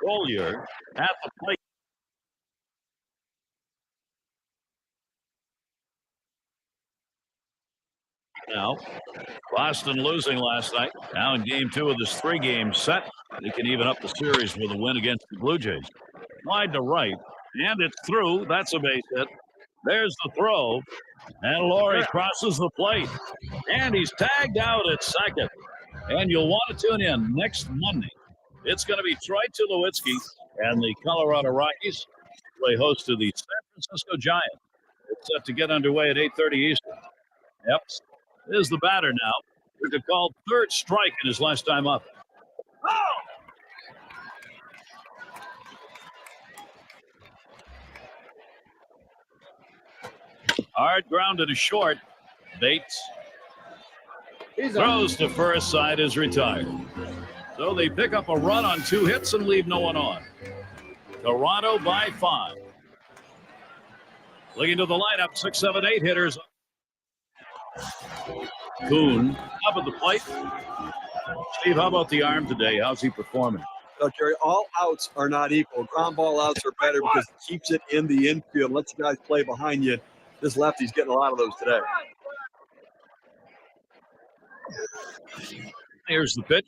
Collier at the plate. Now, Boston losing last night. Now in game 2 of this 3-game set. They can even up the series with a win against the Blue Jays. Wide to right, and it's through. That's a base hit. There's the throw, and Laurie crosses the plate, and he's tagged out at second. And you'll want to tune in next Monday. It's going to be Troy Tulowitzki and the Colorado Rockies play host to the San Francisco Giants. It's set to get underway at 8:30 Eastern. Yep. Is the batter now. Took a called third strike in his last time up. Hard ground to short. Bates throws to first. Side is retired. So they pick up a run on 2 hits and leave no one on. Toronto by 5. Looking to the lineup, 6, 7, 8 hitters. Kuhn up at the plate. Steve, how about the arm today? How's he performing? So, Jerry, all outs are not equal. Ground ball outs are better because it keeps it in the infield, lets you guys play behind you. This lefty's getting a lot of those today. Here's the pitch.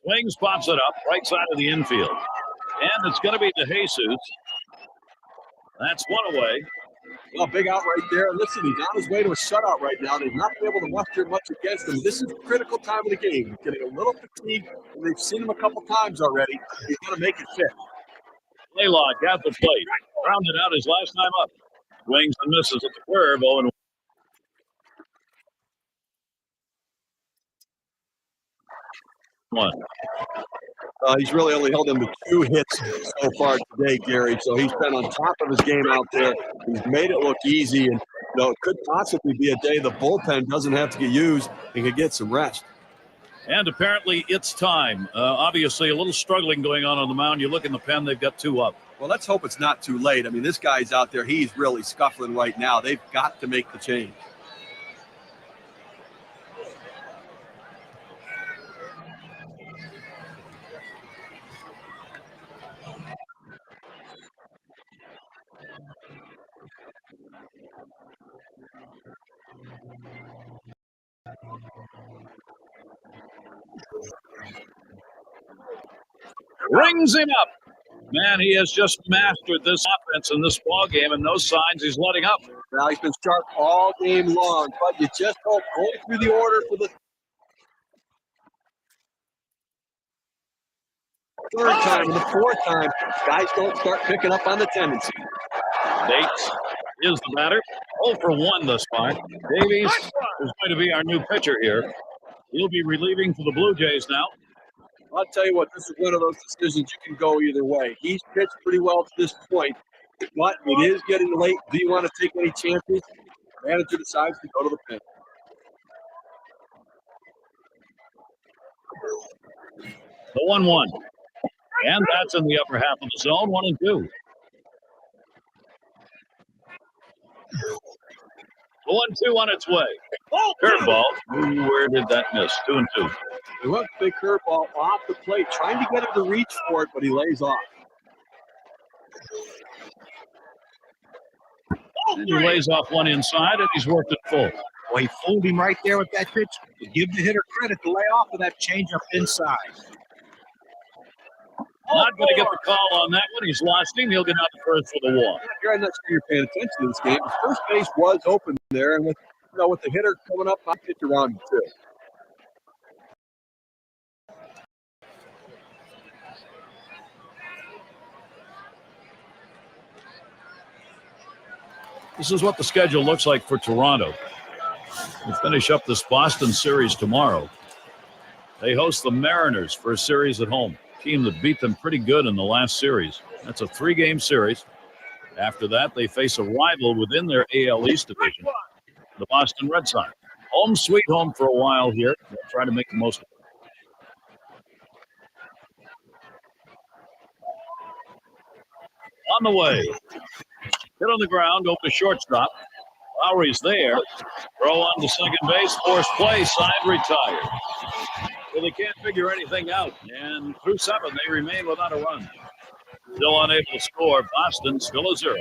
Swings, pops it up, right side of the infield. And it's going to be DeJesus. That's one away. Well, big out right there. Listen, he's on his way to a shutout right now. They've not been able to muster much against him. This is a critical time of the game. He's getting a little fatigued, and they've seen him a couple times already. He's going to make it fit. Laylock at the plate. Rounded out his last time up. Swings and misses at the curve. 0-1. He's really only held him to 2 hits so far today, Gary. So he's been on top of his game out there. He's made it look easy, and it could possibly be a day the bullpen doesn't have to get used and can get some rest. And apparently it's time. Obviously a little struggling going on the mound. You look in the pen, they've got 2 up. Well, let's hope it's not too late. I mean, this guy's out there. He's really scuffling right now. They've got to make the change. Rings him up. Man, he has just mastered this offense in this ball game, and no signs he's letting up. Now he's been sharp all game long, but you just hope going through the order for the third time and the fourth time, guys don't start picking up on the tendency. Bates is the batter. 0 for 1 thus far. Davies is going to be our new pitcher here. He'll be relieving for the Blue Jays now. I'll tell you what, this is one of those decisions you can go either way. He's pitched pretty well to this point, but it is getting late. Do you want to take any chances? The manager decides to go to the pen. The 1-1. And that's in the upper half of the zone, 1-2. The 1-2 on its way. Curveball. Ooh, where did that miss? 2-2. He went big curveball off the plate, trying to get him to reach for it, but he lays off. And he lays off one inside, and he's worked it full. Well, he fooled him right there with that pitch. Give the hitter credit to lay off of that changeup inside. Not going to get the call on that one. He's lost him. He'll get out to first for the walk. I'm not sure you're paying attention to this game. His first base was open there, and with the hitter coming up, I pitch around him too. This is what the schedule looks like for Toronto. We finish up this Boston series tomorrow. They host the Mariners for a series at home. Team that beat them pretty good in the last series. That's a 3-game series. After that, they face a rival within their AL East division, the Boston Red Sox. Home sweet home for a while here. They'll try to make the most of it. On the way. Hit on the ground, over to shortstop. Lowry's there. Throw on to second base. Forced play. Side retired. To they can't figure anything out. And through 7, they remain without a run. Still unable to score. Boston still a 0.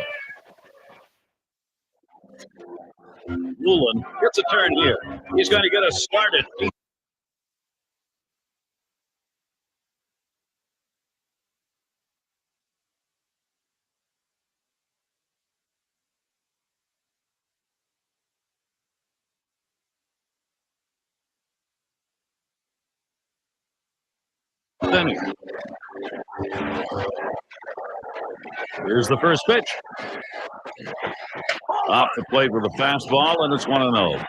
Woolen gets a turn here. He's going to get us started. Here's the first pitch. Off the plate with a fastball, and it's 1-0.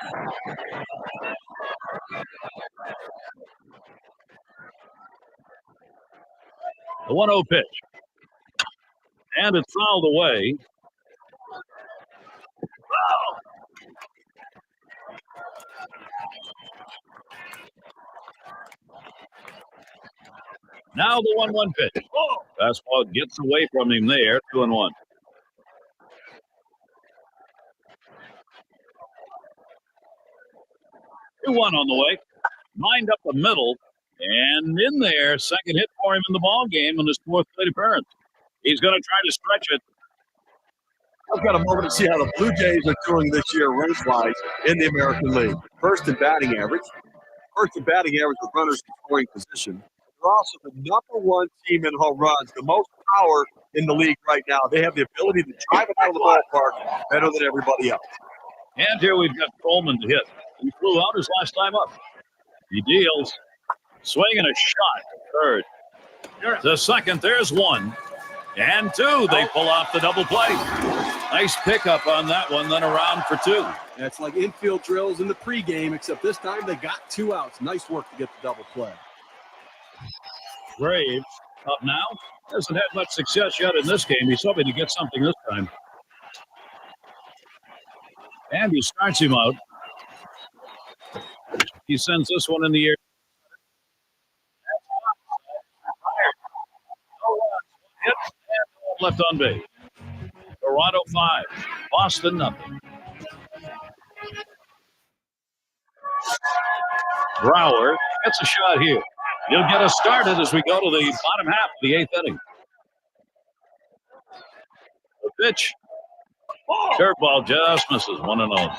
The 1-0 pitch. And it's fouled away. Now the 1-1 pitch. Fastball gets away from him there. 2-1. 2-1 on the way. Lined up the middle. And in there, second hit for him in the ball game on his 4th plate appearance. He's going to try to stretch it. I've got a moment to see how the Blue Jays are doing this year rank-wise in the American League. First in batting average. First in batting average with runners in scoring position. They're also the #1 team in home runs, the most power in the league right now. They have the ability to drive it out of the ballpark better than everybody else. And here we've got Coleman to hit. He flew out his last time up. He deals. Swinging a shot to third. To second, there's 1. And 2. They pull off the double play. Nice pickup on that one, then around for 2. That's like infield drills in the pregame, except this time they got 2 outs. Nice work to get the double play. Graves up now. Hasn't had much success yet in this game. He's hoping to get something this time. And he starts him out. He sends this one in the air. Hit and left on base. Toronto 5, Boston nothing. Brower gets a shot here. He'll get us started as we go to the bottom half of the 8th inning. The pitch. Curveball just misses. 1-0.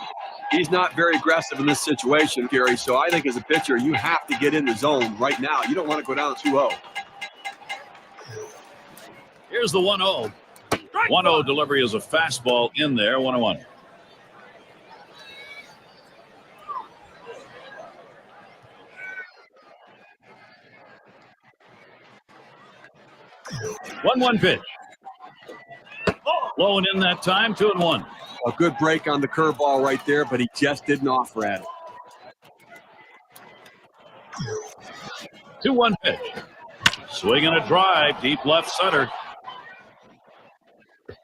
He's not very aggressive in this situation, Gary, so I think as a pitcher, you have to get in the zone right now. You don't want to go down 2-0. Here's the 1-0. 1-0 delivery is a fastball in there. 1-1. One pitch. Low and in that time. 2-1. A good break on the curveball right there, but he just didn't offer at it. 2-1 pitch. Swinging a drive deep left center.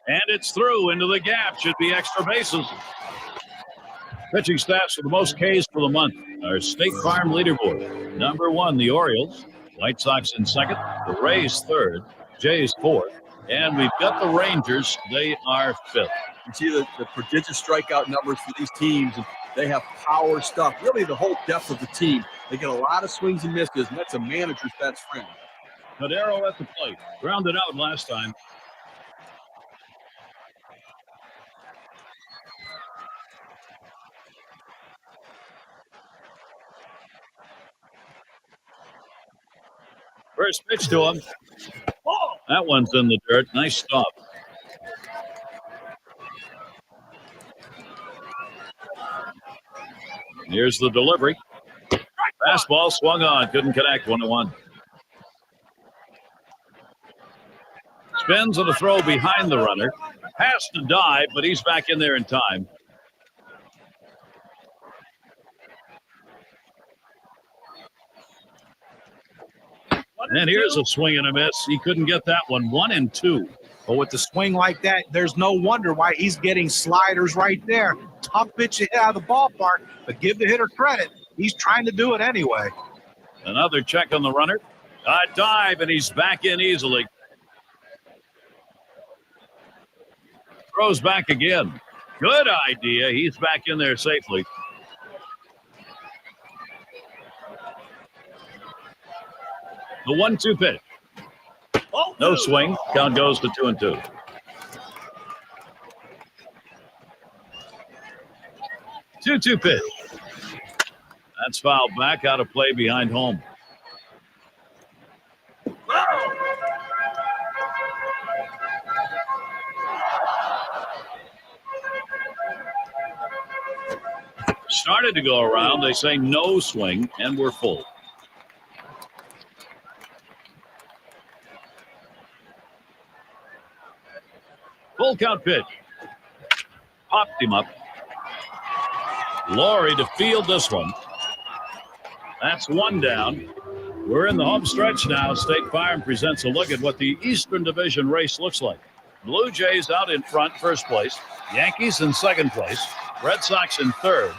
And it's through into the gap. Should be extra bases. Pitching stats for the most Ks for the month. Our State Farm leaderboard. Number 1, the Orioles. White Sox in 2nd. The Rays 3rd. Jays 4th. And we've got the Rangers. They are 5th. You see the prodigious strikeout numbers for these teams. And they have power stuff. Really the whole depth of the team. They get a lot of swings and misses, and that's a manager's best friend. Madero at the plate. Grounded out last time. First pitch to him. That one's in the dirt. Nice stop. Here's the delivery. Fastball swung on. Couldn't connect. 1-1. Spins on a throw behind the runner. Pass to dive, but he's back in there in time. And here's a swing and a miss. He couldn't get that one. 1-2. But with the swing like that, there's no wonder why he's getting sliders right there. Tough pitch to hit out of the ballpark, but give the hitter credit. He's trying to do it anyway. Another check on the runner. A dive, and he's back in easily. Throws back again. Good idea. He's back in there safely. The 1-2 pitch. No swing. Count goes to 2-2. Two pitch. That's fouled back out of play behind home. Started to go around. They say no swing, and we're full. Full count pitch. Popped him up. Laurie to field this one. That's one down. We're in the home stretch now. State Farm presents a look at what the Eastern Division race looks like. Blue Jays out in front, first place. Yankees in second place. Red Sox in third.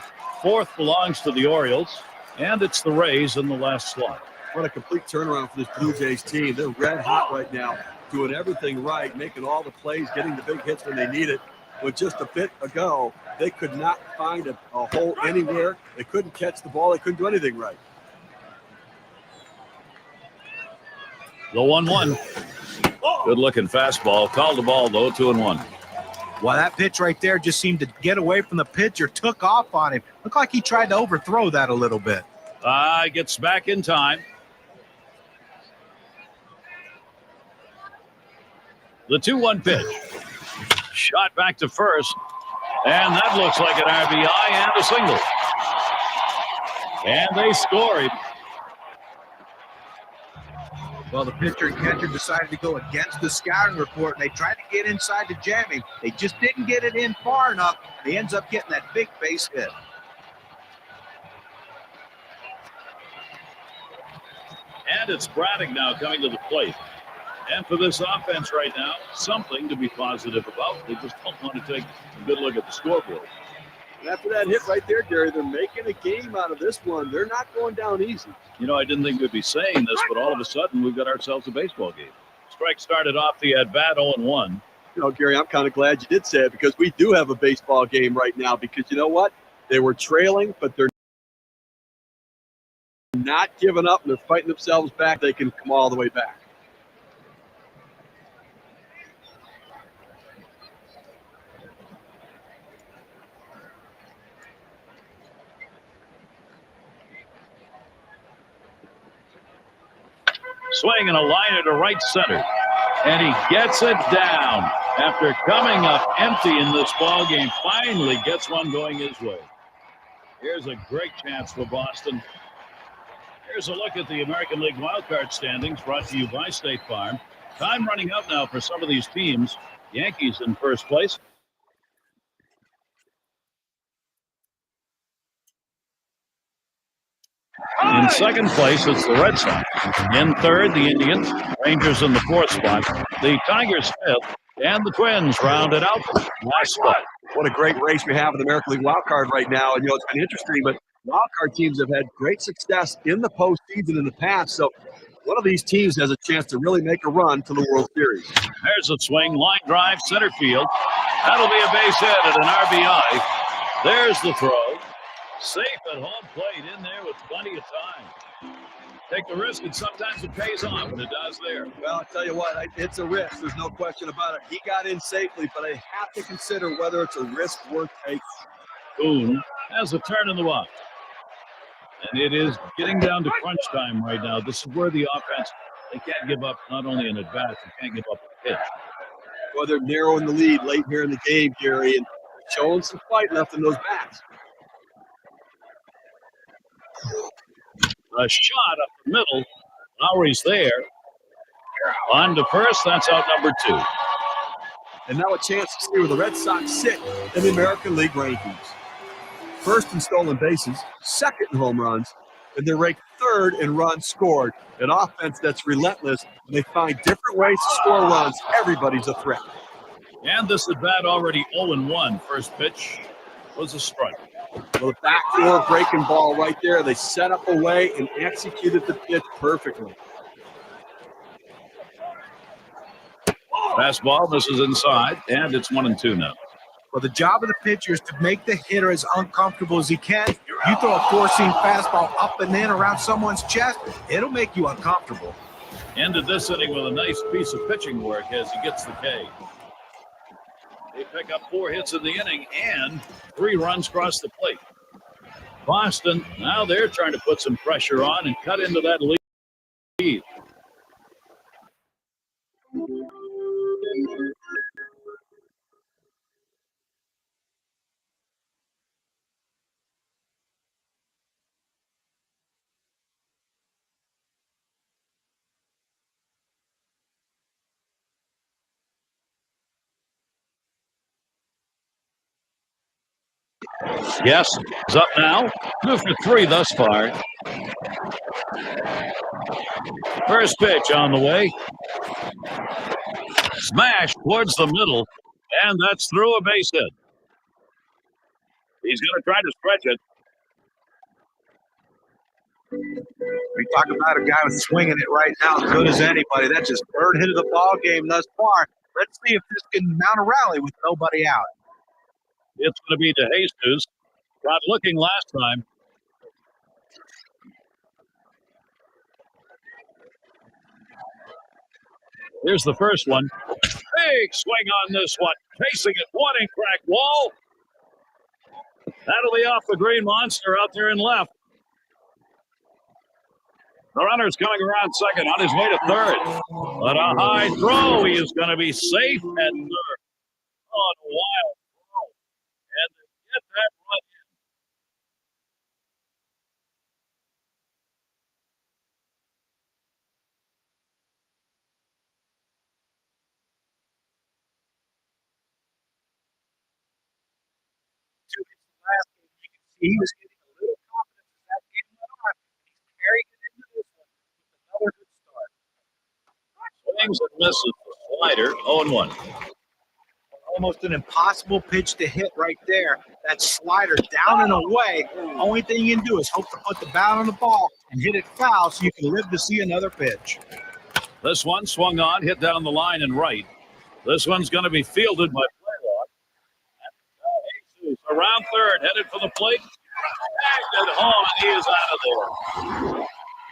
Fourth belongs to the Orioles. And it's the Rays in the last slot. What a complete turnaround for this Blue Jays team. They're red hot right now, doing everything right, making all the plays, getting the big hits when they need it. But just a bit ago, they could not find a hole anywhere. They couldn't catch the ball. They couldn't do anything right. The 1-1. Good-looking fastball. Called the ball, though, 2-1. Well, that pitch right there just seemed to get away from the pitcher, took off on him. Looked like he tried to overthrow that a little bit. Gets back in time. The 2-1 pitch. Shot back to first. And that looks like an RBI and a single. And they scored. Well, the pitcher and catcher decided to go against the scouting report, and they tried to get inside to jam him. They just didn't get it in far enough. He ends up getting that big base hit. And it's Braddock now coming to the plate. And for this offense right now, something to be positive about. They just don't want to take a good look at the scoreboard. And after that hit right there, Gary, they're making a game out of this one. They're not going down easy. You know, I didn't think we'd be saying this, but all of a sudden we've got ourselves a baseball game. Strike started off the at-bat 0-1. You know, Gary, I'm kind of glad you did say it because we do have a baseball game right now because you know what? They were trailing, but they're not giving up and they're fighting themselves back. They can come all the way back. Swing and a liner to right center. And he gets it down after coming up empty in this ball game. Finally gets one going his way. Here's a great chance for Boston. Here's a look at the American League wildcard standings brought to you by State Farm. Time running out now for some of these teams. Yankees in first place. In second place, it's the Red Sox. In third, the Indians. Rangers in the fourth spot. The Tigers fifth. And the Twins rounded out last spot. What a great race we have in the American League wild card right now. And, you know, it's been interesting, but wild card teams have had great success in the postseason in the past. So one of these teams has a chance to really make a run to the World Series. There's a swing, line drive, center field. That'll be a base hit and an RBI. There's the throw. Safe at home plate in there with plenty of time. Take the risk, and sometimes it pays off, and it does there. Well, I'll tell you what, it's a risk. There's no question about it. He got in safely, but I have to consider whether it's a risk worth taking. Boone has a turn in the box. And it is getting down to crunch time right now. This is where the offense, they can't give up not only an at-bat, they can't give up a pitch. Well, they're narrowing the lead late here in the game, Gary, and showing some fight left in those bats. A shot up the middle. Lowry's there. On to first. That's out number 2. And now a chance to see where the Red Sox sit in the American League rankings. First in stolen bases, second in home runs, and they're ranked third in runs scored. An offense that's relentless, and they find different ways to score runs. Everybody's a threat. And this at-bat already 0-1. First pitch was a strike. Well, the backdoor breaking ball right there. They set up a way and executed the pitch perfectly. Fastball, this is inside, and it's 1-2 now. Well, the job of the pitcher is to make the hitter as uncomfortable as he can. You throw a four-seam fastball up and in around someone's chest, it'll make you uncomfortable. Ended this inning with a nice piece of pitching work as he gets the K. They pick up 4 hits in the inning and 3 runs across the plate. Boston, now they're trying to put some pressure on and cut into that lead. Yes, is up now. 2 for 3 thus far. First pitch on the way. Smash towards the middle, and that's through a base hit. He's going to try to stretch it. We talk about a guy who's swinging it right now as good as anybody. That's his 3rd hit of the ball game thus far. Let's see if this can mount a rally with nobody out. It's going to be DeJesus. Got looking last time. Here's the first one. Big swing on this one. Chasing it. Wanting crack wall. That'll be off the green monster out there in left. The runner's coming around second on his way to third. But a high throw. He is going to be safe at third. On a wild throw. And to get that run in. He was getting a little confidence as that game went on. He's carrying it into this one with another good start. Swings and misses the slider. 0-1. Almost an impossible pitch to hit right there. That slider down and away. Only thing you can do is hope to put the bat on the ball and hit it foul so you can live to see another pitch. This one swung on, hit down the line and right. This one's going to be fielded by Playlock. Jesus around third, headed for the plate. Back at home, and he is out of there.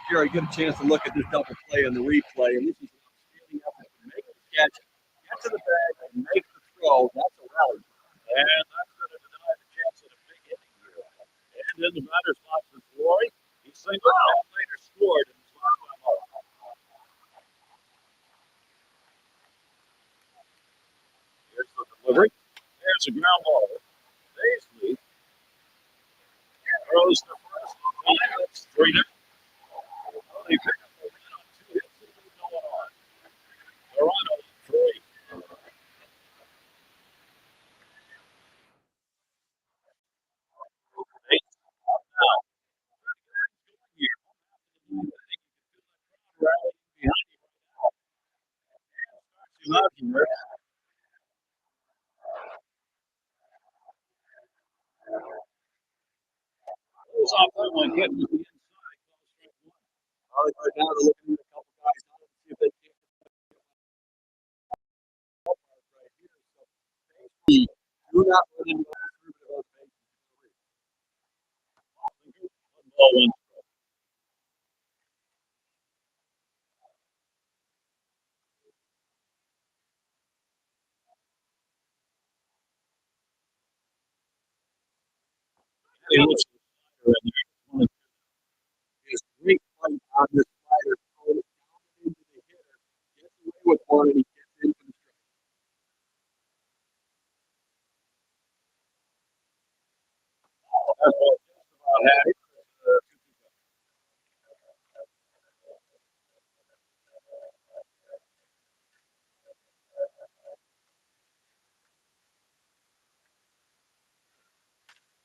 Here, I get a chance to look at this double play on the replay, and this is standing up and make the catch, get to the bag, and make the throw. That's a rally. And that's going to deny the chance at a big inning here. And in the batter's box for Floyd, he singled and later scored in his last time up. Here's the delivery. There's a ground ball. Paisley throws the first. That's 3-0. They pick up the win on 2 hits and move no one on. Toronto 3. Off that one, getting to the inside. Right now, they're looking at a couple guys out to see if they can right here. So, do not run into those Ball one. He looks His great fight on this slider, throwing it down into the hitter, gets away with one, and he gets into the strike.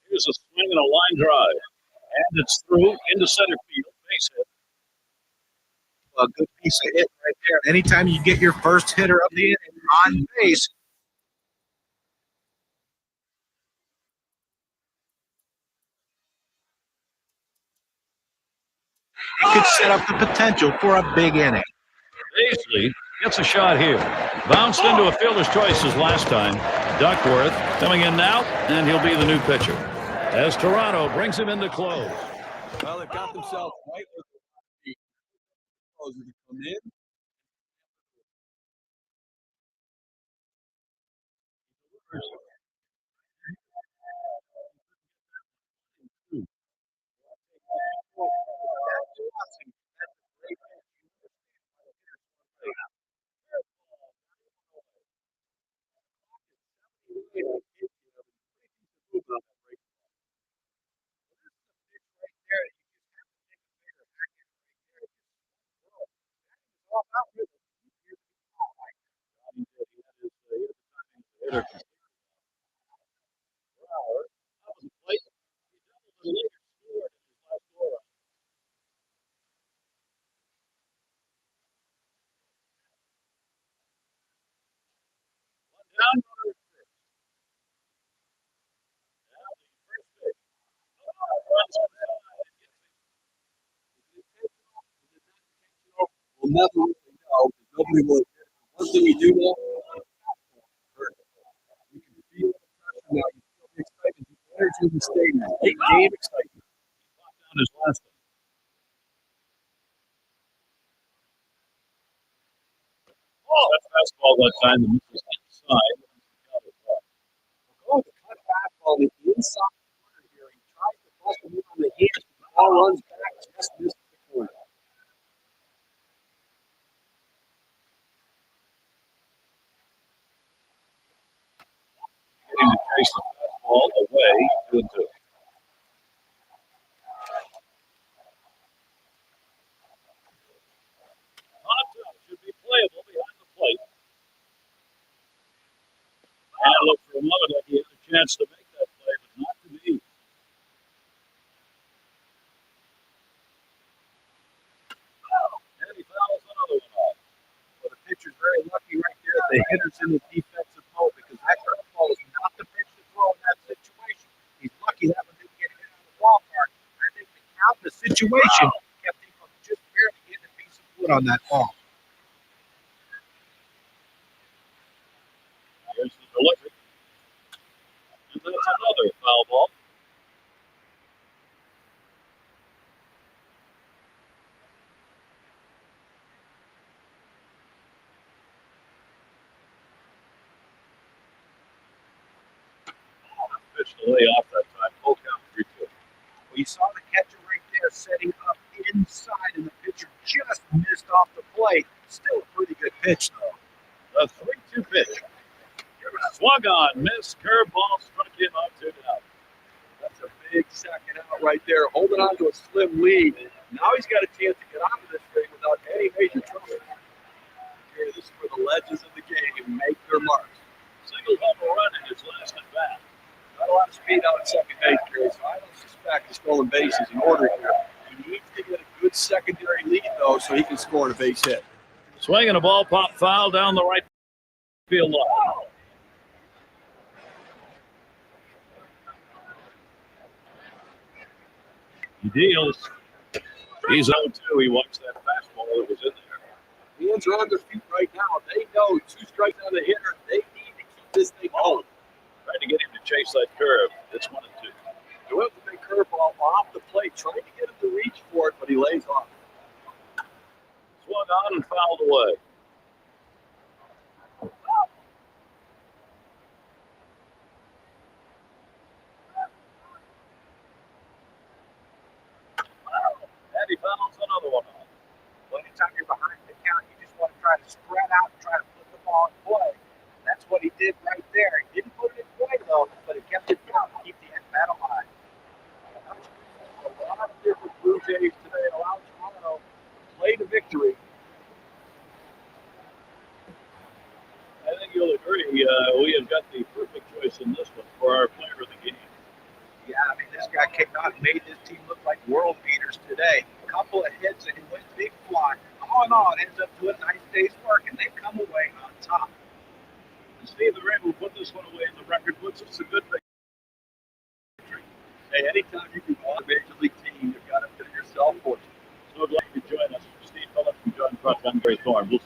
Here's a swing and a line drive. And it's through into center field. Base hit. A good piece of hit right there. Anytime you get your first hitter of the inning on base, it could set up the potential for a big inning. Paisley gets a shot here. Bounced into a fielder's choices last time. Duckworth coming in now, and he'll be the new pitcher. As Toronto brings him into close. Well, they've got themselves right with the closer to come in. We'll never really know. Nobody will. One thing you do know, you can feel the pressure now. You feel the excitement, the energy in the stadium. Late game excitement. On his last one. Oh, that fastball that time. The miss was inside. Oh, the cut fastball, the inside corner here. He tries to bust him on the hands. The ball runs back, just misses the corner. Getting to chase the fastball away. 2-2. Contact should be playable behind the plate. And it looked for a moment like he had a chance to make that play, but not to be. And he fouls another one off. Well, the pitcher's very lucky right there. The hitter's in the defensive mode because that curveball is not the pitch to throw in that situation. He's lucky that one didn't get hit out of the ballpark. I think the count, the situation kept him from just barely getting a piece of wood on that ball. Here's the delivery. And that's another foul ball. Pitched away off that time. Full count 3-2. Well, you saw the catcher right there setting up inside, and the pitcher just missed off the plate. Still a pretty good pitch, though. The 3-2 pitch. Swung on, missed, curveball, struck him out 2 down. That's a big second out right there, holding on to a slim lead. Now he's got a chance to get out of this thing without any major trouble. Here, this is for the legends of the game and make their marks. Single home run in his last at bat. Not a lot of speed out at second base, Gary, so I don't suspect the stolen base is in order here. He needs to get a good secondary lead, though, so he can score a base hit. Swinging a ball, pop foul down the right field line. He deals. He's 0-2. He watched that fastball that was in there. Hands are on their feet right now. They know 2 strikes on the hitter. They need to keep this thing going. Trying to get him to chase that curve. It's 1-2. They went with a big curveball off the plate, trying to get him to reach for it, but he lays off. Swung on and fouled away. And he fouls another one off. Well, anytime you're behind the count, you just want to try to spread out and try to put the ball in play. That's what he did right there. He didn't put it in play, though, but it kept it down to keep the at-bat alive. A lot of different Blue Jays today allow Toronto to play to victory. I think you'll agree. We have got the perfect choice in this one for our player of the game. Yeah, I mean, this guy came out and made this team look like world beaters today. A couple of hits and he went big fly. All in all, it ends up doing a nice day's work, and they come away on top. And Steve, they're able to put this one away in the record books. It's a good victory. Hey, anytime you can call a major league team, you've got to consider yourself fortunate. So glad you could join us. Steve Phillips from John Crutch. I'm Gary Thorne. We'll